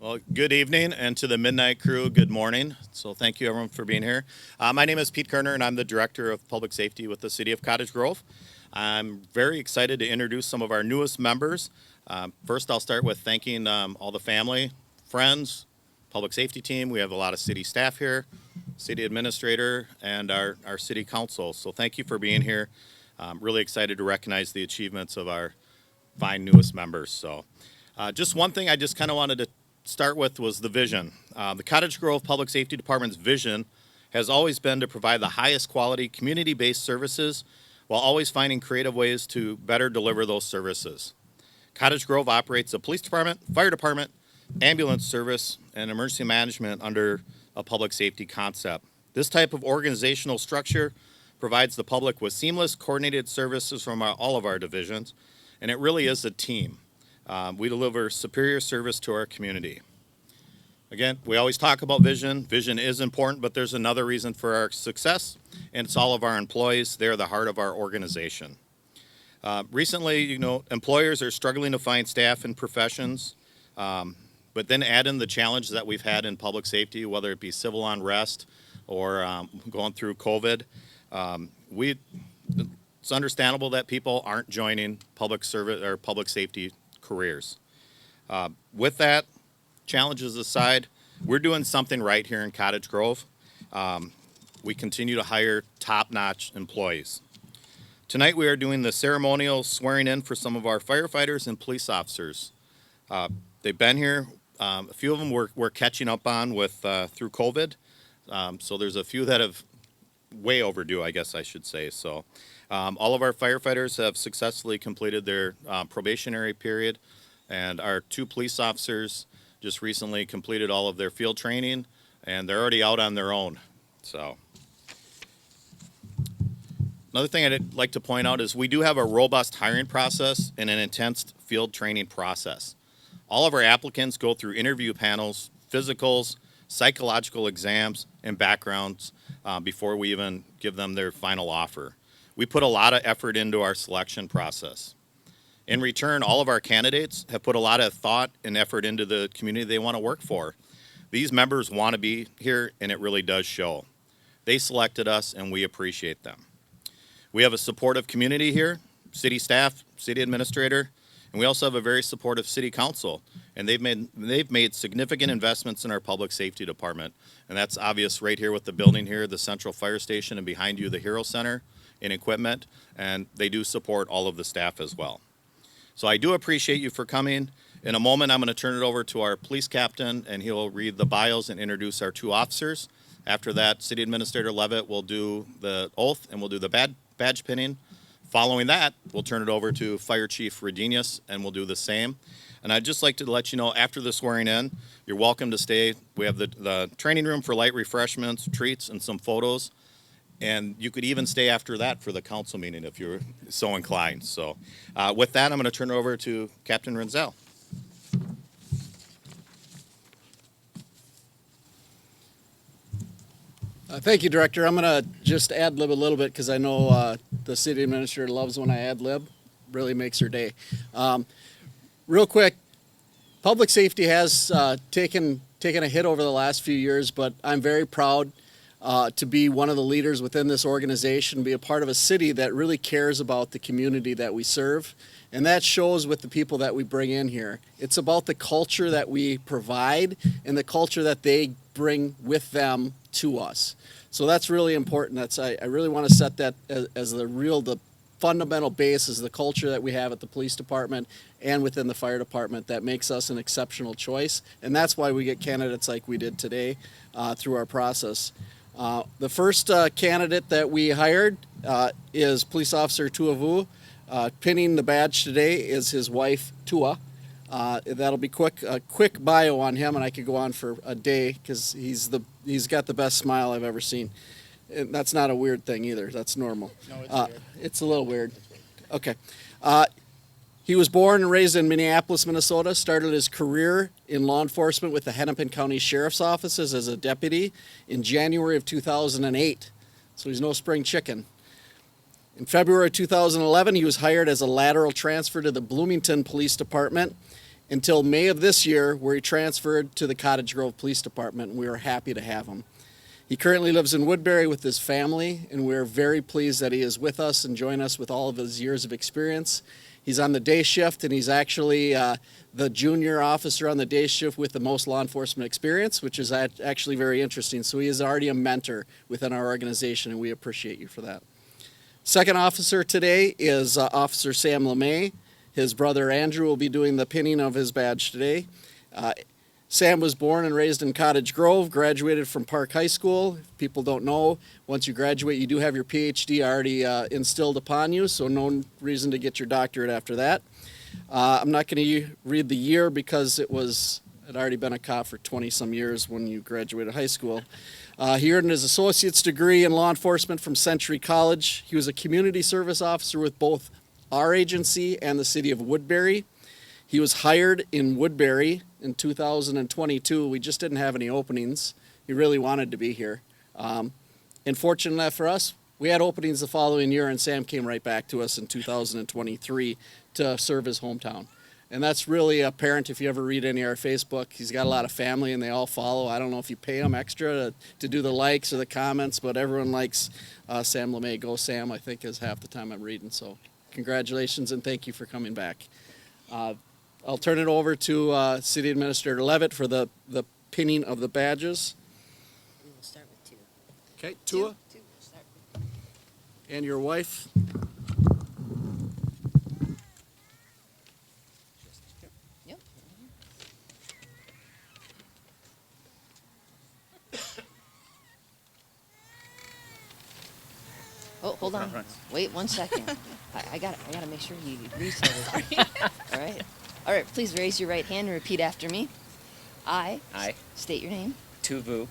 Well, good evening, and to the Midnight Crew, good morning. So thank you, everyone, for being here. My name is Pete Kerner, and I'm the Director of Public Safety with the City of Cottage Grove. I'm very excited to introduce some of our newest members. First, I'll start with thanking all the family, friends, public safety team. We have a lot of city staff here, city administrator, and our city council. So thank you for being here. I'm really excited to recognize the achievements of our fine newest members. So just one thing I just kind of wanted to start with was the vision. The Cottage Grove Public Safety Department's vision has always been to provide the highest quality community-based services while always finding creative ways to better deliver those services. Cottage Grove operates a police department, fire department, ambulance service, and emergency management under a public safety concept. This type of organizational structure provides the public with seamless, coordinated services from all of our divisions, and it really is a team. We deliver superior service to our community. Again, we always talk about vision. Vision is important, but there's another reason for our success, and it's all of our employees. They're the heart of our organization. Recently, employers are struggling to find staff in professions, but then add in the challenge that we've had in public safety, whether it be civil unrest or going through COVID. It's understandable that people aren't joining public service or public safety careers. With that, challenges aside, we're doing something right here in Cottage Grove. We continue to hire top-notch employees. Tonight we are doing the ceremonial swearing in for some of our firefighters and police officers. They've been here. A few of them we're catching up on with through COVID. So there's a few that have way overdue, I guess I should say. So all of our firefighters have successfully completed their probationary period, and our 2 police officers just recently completed all of their field training, and they're already out on their own. So another thing I'd like to point out is we do have a robust hiring process and an intense field training process. All of our applicants go through interview panels, physicals, psychological exams, and backgrounds before we even give them their final offer. We put a lot of effort into our selection process. In return, all of our candidates have put a lot of thought and effort into the community they want to work for. These members want to be here, and it really does show. They selected us, and we appreciate them. We have a supportive community here, city staff, city administrator, and we also have a very supportive city council. And they've made significant investments in our public safety department. And that's obvious right here with the building here, the central fire station, and behind you, the Hero Center and equipment. And they do support all of the staff as well. So I do appreciate you for coming. In a moment, I'm going to turn it over to our police captain, and he'll read the bios and introduce our 2 officers. After that, City Administrator Levitt will do the oath, and we'll do the badge pinning. Following that, we'll turn it over to Fire Chief Redenius, and we'll do the same. And I'd just like to let you know, after the swearing in, you're welcome to stay. We have the training room for light refreshments, treats, and some photos. And you could even stay after that for the council meeting if you're so inclined. So with that, I'm going to turn it over to Captain Renzel. Thank you, Director. I'm going to just ad-lib a little bit because I know the city administrator loves when I ad-lib. Really makes her day. Real quick, public safety has taken a hit over the last few years, but I'm very proud to be one of the leaders within this organization, be a part of a city that really cares about the community that we serve. And that shows with the people that we bring in here. It's about the culture that we provide and the culture that they bring with them to us. So that's really important. I really want to set that as the fundamental basis, the culture that we have at the police department and within the fire department that makes us an exceptional choice. And that's why we get candidates like we did today through our process. The first candidate that we hired is Police Officer Tou Vue. Pinning the badge today is his wife, Tua. That'll be a quick bio on him, and I could go on for a day because he's got the best smile I've ever seen. And that's not a weird thing either. That's normal. No, it's weird. It's a little weird. Okay. He was born and raised in Minneapolis, Minnesota, started his career in law enforcement with the Hennepin County Sheriff's Offices as a deputy in January of 2008. So he's no spring chicken. In February 2011, he was hired as a lateral transfer to the Bloomington Police Department, until May of this year, where he transferred to the Cottage Grove Police Department, and we are happy to have him. He currently lives in Woodbury with his family, and we are very pleased that he is with us and join us with all of his years of experience. He's on the day shift, and he's actually the junior officer on the day shift with the most law enforcement experience, which is actually very interesting. So he is already a mentor within our organization, and we appreciate you for that. Second officer today is Officer Sam Lemay. His brother Andrew will be doing the pinning of his badge today. Sam was born and raised in Cottage Grove, graduated from Park High School. If people don't know, once you graduate, you do have your PhD already instilled upon you, so no reason to get your doctorate after that. I'm not going to read the year because it had already been a cop for 20-some years when you graduated high school. He earned his associate's degree in law enforcement from Century College. He was a community service officer with both our agency and the city of Woodbury. He was hired in Woodbury in 2022. We just didn't have any openings. He really wanted to be here. And fortunately for us, we had openings the following year, and Sam came right back to us in 2023 to serve his hometown. And that's really apparent if you ever read any of our Facebook. He's got a lot of family, and they all follow. I don't know if you pay them extra to do the likes or the comments, but everyone likes Sam Lemay. Go Sam, I think, is half the time I'm reading. So congratulations, and thank you for coming back. I'll turn it over to City Administrator Levitt for the pinning of the badges. We will start with Tou. Okay, Tua, Tou, we'll start with. and your wife. Yep. Oh, hold on. Wait 1 second. I gotta make sure you reset it. All right. All right. Please raise your right hand and repeat after me. I state your name. Tou Vue,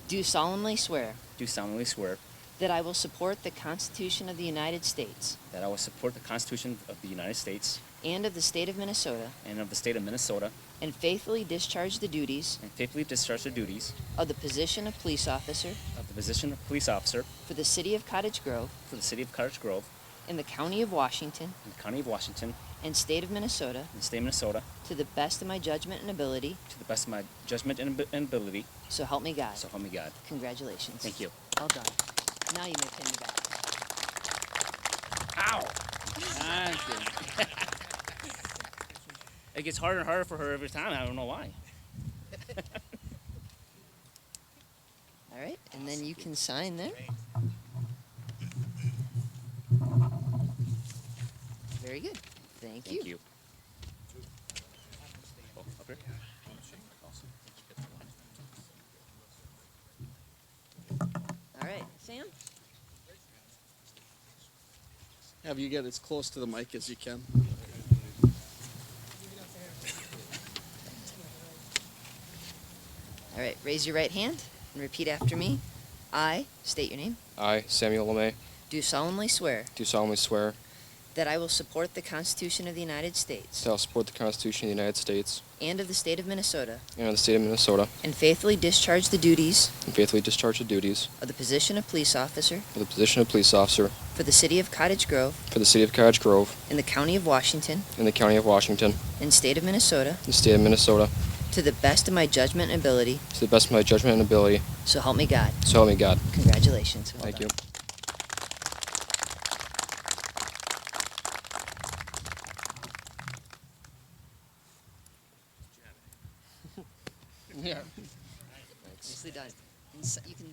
Do solemnly swear do solemnly swear that I will support the Constitution of the United States that I will support the Constitution of the United States and of the state of Minnesota, and of the state of Minnesota, and faithfully discharge the duties and faithfully discharge the duties of the position of police officer of the position of police officer for the City of Cottage Grove for the City of Cottage Grove in the County of Washington in the County of Washington and state of Minnesota and the state of Minnesota to the best of my judgment and ability, to the best of my judgment and ability, so help me God. so help me God. Congratulations. Thank you. Well done. Now you may pin the badge. Ow! It gets harder and harder for her every time. I don't know why. All right, and then you can sign there. Very good. Thank you. Thank you. Oh, up here? All right, Sam? Have you get as close to the mic as you can. All right, raise your right hand and repeat after me. I state your name. I, Samuel Lemay, Do solemnly swear do solemnly swear that I will support the Constitution of the United States that I will support the Constitution of the United States and of the state of Minnesota, and of the state of Minnesota, and faithfully discharge the duties and faithfully discharge the duties of the position of police officer of the position of police officer for the City of Cottage Grove for the City of Cottage Grove in the County of Washington in the County of Washington and state of Minnesota and the state of Minnesota to the best of my judgment and ability, to the best of my judgment and ability, so help me God. so help me God. Congratulations. Well Thank done. you. Yeah. Nicely done. You can.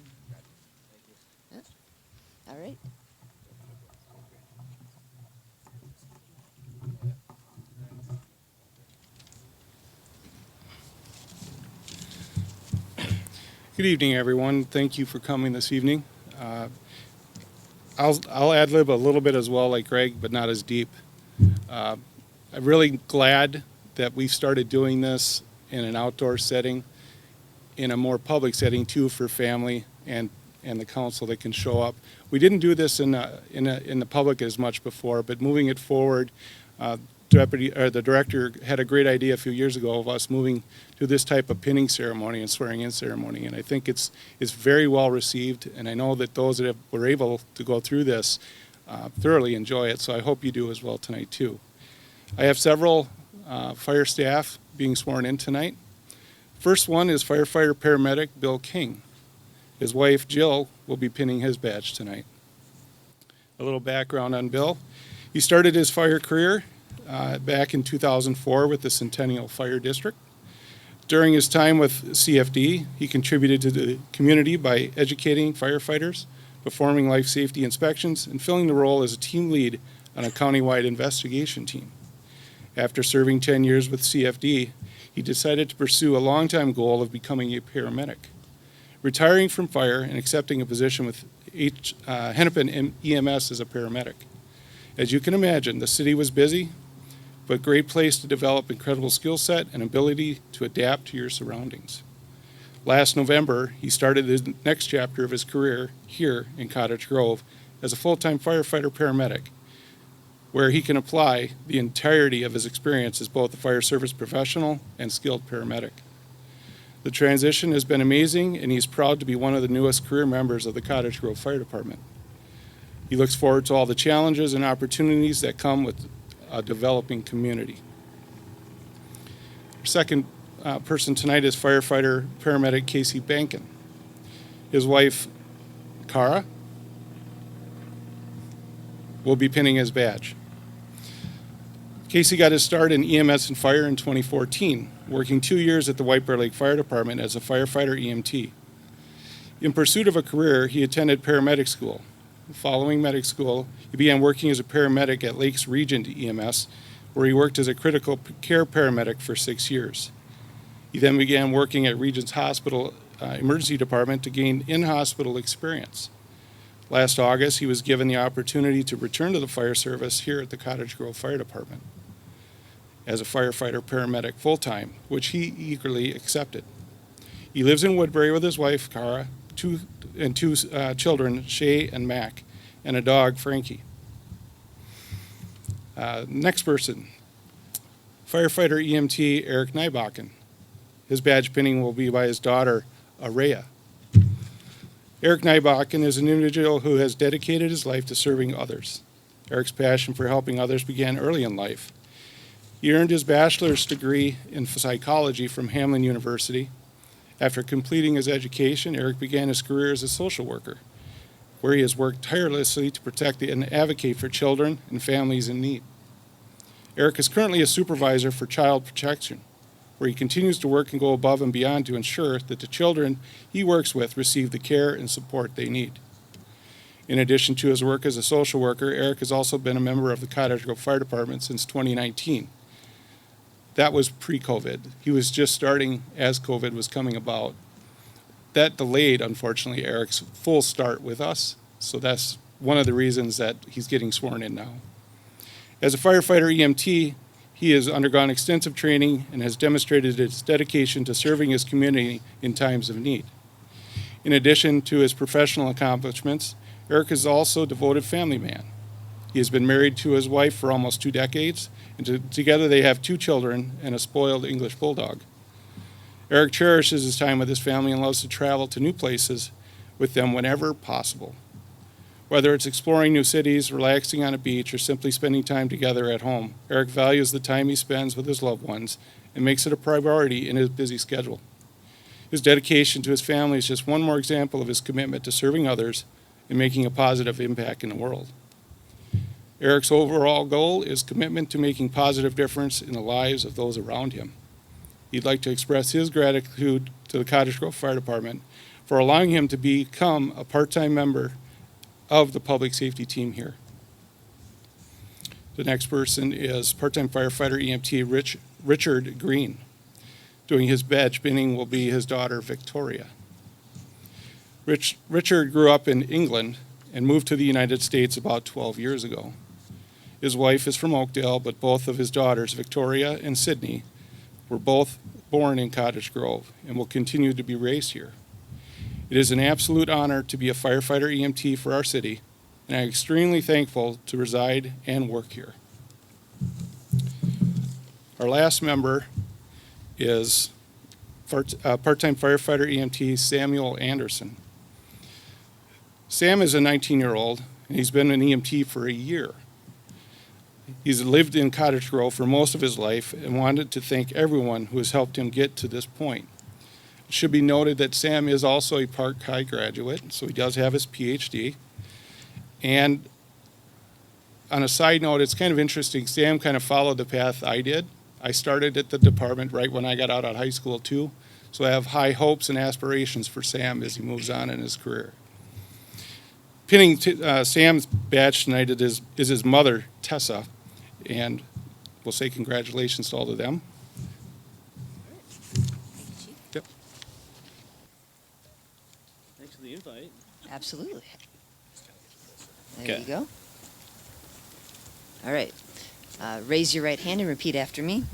Yeah. All right. Good evening, everyone. Thank you for coming this evening. I'll ad-lib a little bit as well, like Greg, but not as deep. I'm really glad that we've started doing this in an outdoor setting, in a more public setting too, for family and the council that can show up. We didn't do this in the public as much before, but moving it forward, the director had a great idea a few years ago of us moving to this type of pinning ceremony and swearing in ceremony, and I think it's very well received, and I know that those that were able to go through this thoroughly enjoy it, so I hope you do as well tonight too. I have several fire staff being sworn in tonight. First one is firefighter paramedic Bill King. His wife Jill will be pinning his badge tonight. A little background on Bill. He started his fire career back in 2004 with the Centennial Fire District. During his time with CFD, he contributed to the community by educating firefighters, performing life safety inspections, and filling the role as a team lead on a countywide investigation team. After serving 10 years with CFD, he decided to pursue a longtime goal of becoming a paramedic. Retiring from fire and accepting a position with Hennepin EMS as a paramedic. As you can imagine, the city was busy, but great place to develop incredible skill set and ability to adapt to your surroundings. Last November, he started the next chapter of his career here in Cottage Grove as a full-time firefighter paramedic, where he can apply the entirety of his experience as both a fire service professional and skilled paramedic. The transition has been amazing, and he's proud to be one of the newest career members of the Cottage Grove Fire Department. He looks forward to all the challenges and opportunities that come with a developing community. Our second person tonight is firefighter paramedic Casey Banken. His wife, Cara, will be pinning his badge. Casey got his start in EMS and fire in 2014, working 2 years at the White Bear Lake Fire Department as a firefighter EMT. In pursuit of a career, he attended paramedic school. Following medic school, he began working as a paramedic at Lakes Region EMS, where he worked as a critical care paramedic for 6 years. He then began working at Region's Hospital Emergency Department to gain in-hospital experience. Last August, he was given the opportunity to return to the fire service here at the Cottage Grove Fire Department as a firefighter paramedic full-time, which he eagerly accepted. He lives in Woodbury with his wife, Cara, two children, Shay and Mac, and a dog, Frankie. Next person, firefighter EMT Eric Nybakken. His badge pinning will be by his daughter, Araya. Eric Nybakken is an individual who has dedicated his life to serving others. Eric's passion for helping others began early in life. He earned his bachelor's degree in psychology from Hamline University. After completing his education, Eric began his career as a social worker, where he has worked tirelessly to protect and advocate for children and families in need. Eric is currently a supervisor for child protection, where he continues to work and go above and beyond to ensure that the children he works with receive the care and support they need. In addition to his work as a social worker, Eric has also been a member of the Cottage Grove Fire Department since 2019. That was pre-COVID. He was just starting as COVID was coming about. That delayed, unfortunately, Eric's full start with us, so that's one of the reasons that he's getting sworn in now. As a firefighter EMT, he has undergone extensive training and has demonstrated his dedication to serving his community in times of need. In addition to his professional accomplishments, Eric is also a devoted family man. He has been married to his wife for almost 2 decades, and together they have 2 children and a spoiled English bulldog. Eric cherishes his time with his family and loves to travel to new places with them whenever possible. Whether it's exploring new cities, relaxing on a beach, or simply spending time together at home, Eric values the time he spends with his loved ones and makes it a priority in his busy schedule. His dedication to his family is just one more example of his commitment to serving others and making a positive impact in the world. Eric's overall goal is commitment to making positive difference in the lives of those around him. He'd like to express his gratitude to the Cottage Grove Fire Department for allowing him to become a part-time member of the public safety team here. The next person is part-time firefighter EMT Richard Green. Doing his badge pinning will be his daughter Victoria. Richard grew up in England and moved to the United States about 12 years ago. His wife is from Oakdale, but both of his daughters, Victoria and Sydney, were both born in Cottage Grove and will continue to be raised here. It is an absolute honor to be a firefighter EMT for our city, and I'm extremely thankful to reside and work here. Our last member is part-time firefighter EMT Samuel Anderson. Sam is a 19-year-old, and he's been an EMT for a year. He's lived in Cottage Grove for most of his life and wanted to thank everyone who has helped him get to this point. It should be noted that Sam is also a Park High graduate, so he does have his PhD. And on a side note, it's kind of interesting. Sam kind of followed the path I did. I started at the department right when I got out of high school too, so I have high hopes and aspirations for Sam as he moves on in his career. Pinning Sam's badge tonight is his mother, Tessa, and we'll say congratulations to all of them. Yep. Thanks for the invite. Absolutely. There Okay. you go. All right. Raise your right hand and repeat after me.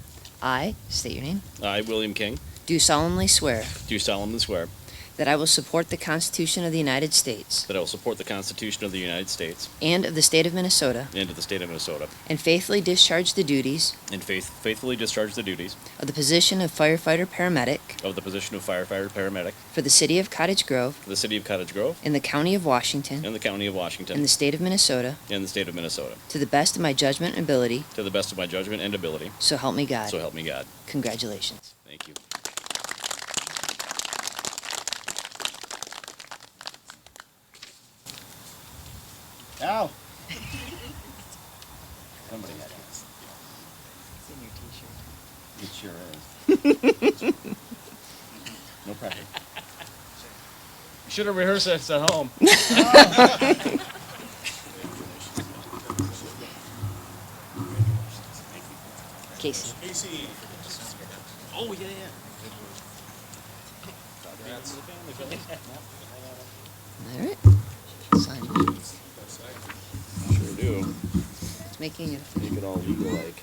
I, state your name, I, William King, do solemnly swear do solemnly swear that I will support the Constitution of the United States that I will support the Constitution of the United States and of the state of Minnesota, and of the state of Minnesota, and faithfully discharge the duties and faithfully discharge the duties of the position of firefighter paramedic of the position of firefighter paramedic for the City of Cottage Grove for the City of Cottage Grove in the County of Washington and the County of Washington and the state of Minnesota and the state of Minnesota, to the best of my judgment and ability, to the best of my judgment and ability. so help me God. So help me God. Congratulations. Thank you. Ow. Somebody had it. It's in your It t-shirt. sure is. No pressure. You should have rehearsed this at home. Casey. Oh, yeah, yeah. All right. Sign it. Sure do. It's making it official. Make it all legal-like.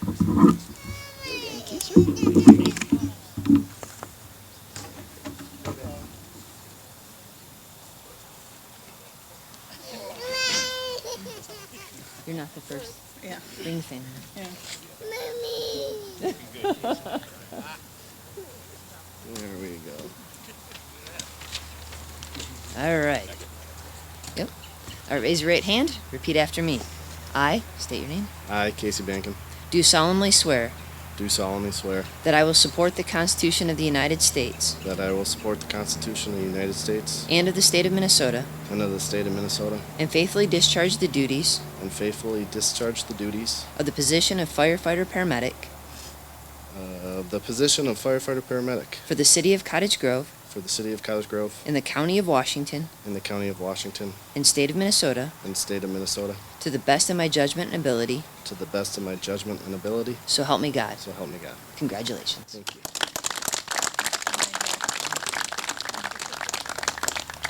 Thank you, sir. You're not the first. Yeah. Bring the fan in. There we go. All right. Yep. All right, raise your right hand. Repeat after me. I, state your name, I, Casey Banken, do solemnly swear do solemnly swear that I will support the Constitution of the United States that I will support the Constitution of the United States and of the state of Minnesota, and of the state of Minnesota, and faithfully discharge the duties and faithfully discharge the duties of the position of firefighter paramedic of the position of firefighter paramedic for the City of Cottage Grove for the City of Cottage Grove in the County of Washington in the County of Washington and state of Minnesota and state of Minnesota, to the best of my judgment and ability, to the best of my judgment and ability, so help me God. so help me God. Congratulations. Thank you.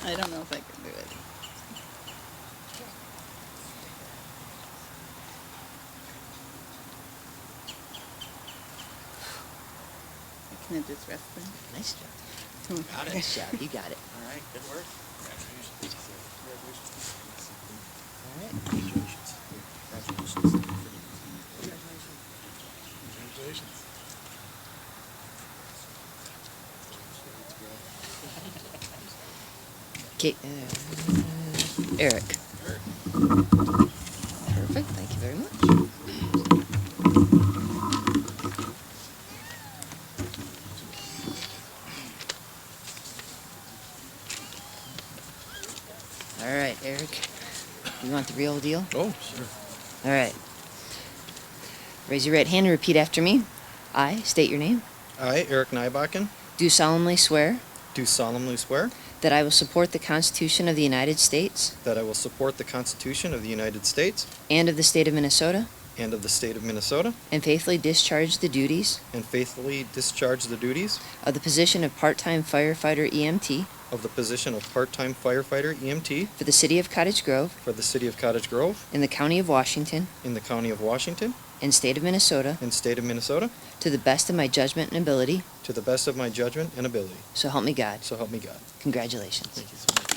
I don't know if I can do it. Can I just rest then? Nice job. Nice job. You got it. All right, good work. All right. Okay, Eric. Perfect. Thank you very much. All right, Eric. You want the real deal? Oh, sure. All right. Raise your right hand and repeat after me. I, state your name, I, Eric Nybakken, do solemnly swear do solemnly swear that I will support the Constitution of the United States that I will support the Constitution of the United States and of the state of Minnesota, and of the state of Minnesota, and faithfully discharge the duties and faithfully discharge the duties of the position of part-time firefighter EMT of the position of part-time firefighter EMT for the City of Cottage Grove for the City of Cottage Grove in the County of Washington in the County of Washington and state of Minnesota, and state of Minnesota, to the best of my judgment and ability, to the best of my judgment and ability. so help me God. So help me God. Congratulations. Thank you so much.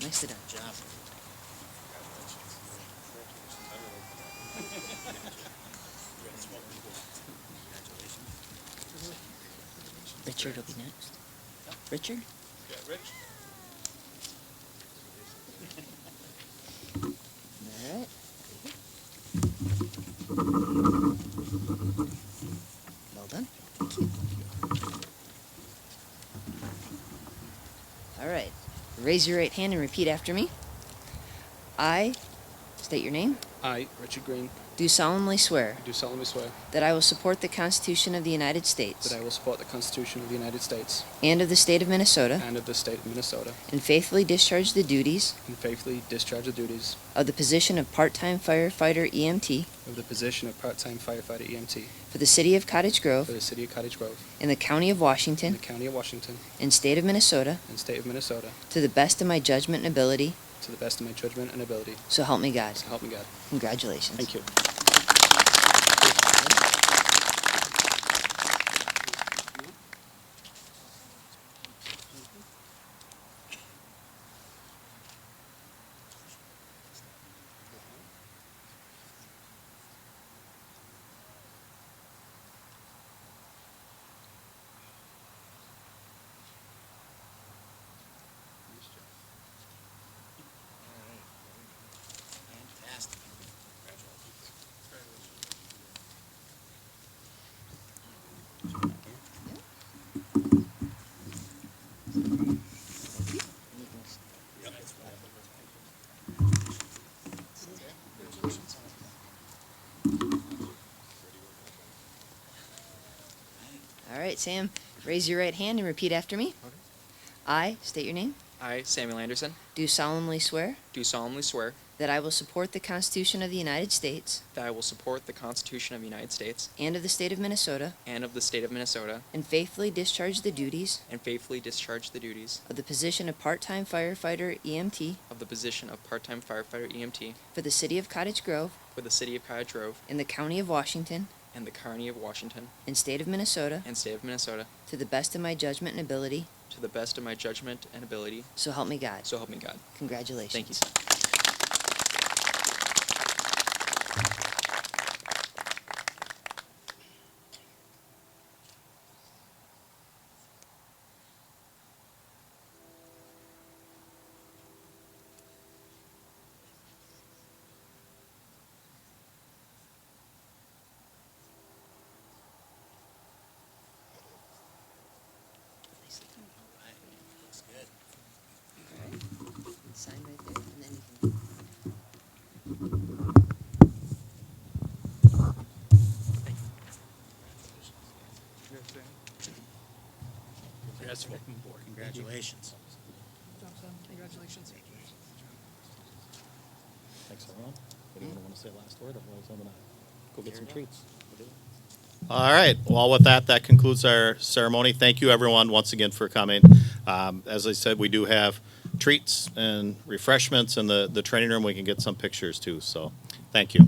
Nicely done. Job. Richard will be next. Richard? Yeah, Rich. All right. Well done. Thank you. All right. Raise your right hand and repeat after me. I state your name. I, Richard Green, Do solemnly swear do solemnly swear that I will support the Constitution of the United States that I will support the Constitution of the United States and of the state of Minnesota and of the state of Minnesota, and faithfully discharge the duties and faithfully discharge the duties of the position of part-time firefighter EMT of the position of part-time firefighter EMT for the City of Cottage Grove for the City of Cottage Grove in the County of in Washington the County of Washington and state of Minnesota and state of Minnesota to the best of my judgment and ability, to the best of my judgment and ability. so help me God. So help me God. Congratulations. Thank you. All right, Sam, raise your right hand and repeat after me. I state your name. I, Samuel Anderson, Do solemnly swear do solemnly swear that I will support the Constitution of the United States that I will support the Constitution of the United States and of the state of Minnesota and of the state of Minnesota and faithfully discharge the duties and faithfully discharge the duties of the position of part-time firefighter EMT of the position of part-time firefighter EMT for the City of Cottage Grove for the City of Cottage Grove in the County of Washington and the County of Washington and state of Minnesota and state of Minnesota to the best of my judgment and ability, to the best of my judgment and ability, so help me God. so help me God. Congratulations. Thank you. Sign right there, and then you can. Yes, welcome aboard. Congratulations. Congratulations. Thanks, everyone. Anyone want to say a last word? Otherwise, I'm going to go get some treats. All right. Well, with that, that concludes our ceremony. Thank you, everyone, once again for coming. As I said, we do have treats and refreshments in the training room. We can get some pictures, too. So thank you.